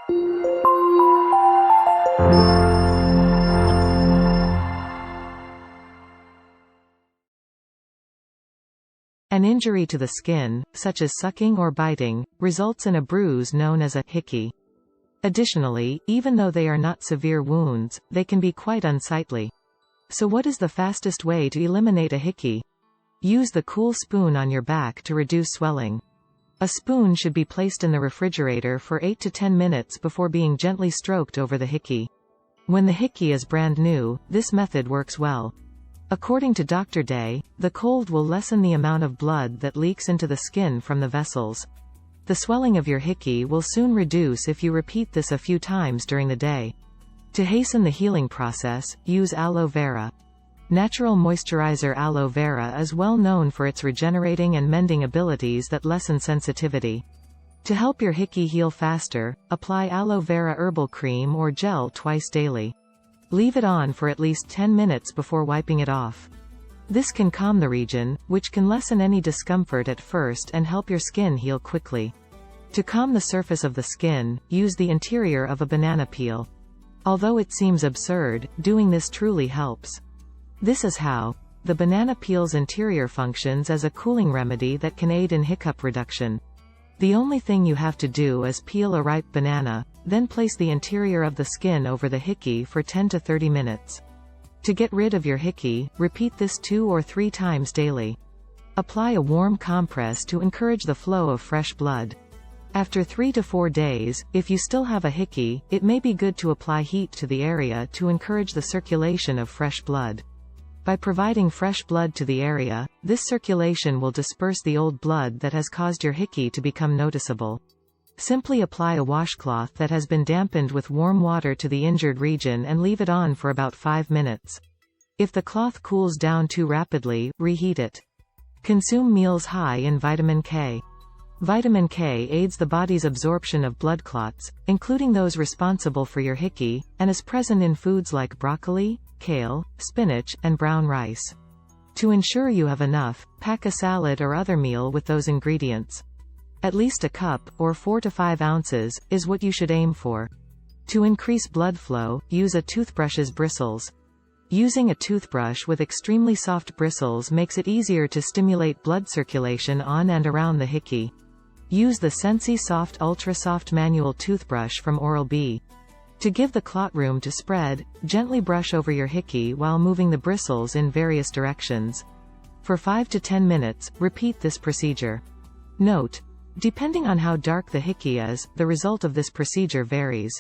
An injury to the skin, such as sucking or biting, results in a bruise known as a hickey. Additionally, even though they are not severe wounds, they can be quite unsightly. So what is the fastest way to eliminate a hickey? Use the cool spoon on your back to reduce swelling. A spoon should be placed in the refrigerator for 8 to 10 minutes before being gently stroked over the hickey. When the hickey is brand new, this method works well. According to Dr. Day, the cold will lessen the amount of blood that leaks into the skin from the vessels. The swelling of your hickey will soon reduce if you repeat this a few times during the day. To hasten the healing process, use aloe vera. Natural moisturizer aloe vera is well known for its regenerating and mending abilities that lessen sensitivity. To help your hickey heal faster, apply aloe vera herbal cream or gel twice daily. Leave it on for at least 10 minutes before wiping it off. This can calm the region, which can lessen any discomfort at first and help your skin heal quickly. To calm the surface of the skin, use the interior of a banana peel. Although it seems absurd, doing this truly helps. This is how. The banana peel's interior functions as a cooling remedy that can aid in hiccup reduction. The only thing you have to do is peel a ripe banana, then place the interior of the skin over the hickey for 10 to 30 minutes. To get rid of your hickey, repeat this 2 or 3 times daily. Apply a warm compress to encourage the flow of fresh blood. After 3 to 4 days, if you still have a hickey, it may be good to apply heat to the area to encourage the circulation of fresh blood. By providing fresh blood to the area, this circulation will disperse the old blood that has caused your hickey to become noticeable. Simply apply a washcloth that has been dampened with warm water to the injured region and leave it on for about 5 minutes. If the cloth cools down too rapidly, reheat it. Consume meals high in vitamin K. Vitamin K aids the body's absorption of blood clots, including those responsible for your hickey, and is present in foods like broccoli, kale, spinach, and brown rice. To ensure you have enough, pack a salad or other meal with those ingredients. At least a cup, or 4 to 5 ounces, is what you should aim for. To increase blood flow, use a toothbrush's bristles. Using a toothbrush with extremely soft bristles makes it easier to stimulate blood circulation on and around the hickey. Use the Sensi Soft Ultra Soft Manual Toothbrush from Oral-B. To give the clot room to spread, gently brush over your hickey while moving the bristles in various directions. For 5 to 10 minutes, repeat this procedure. Note: depending on how dark the hickey is, the result of this procedure varies.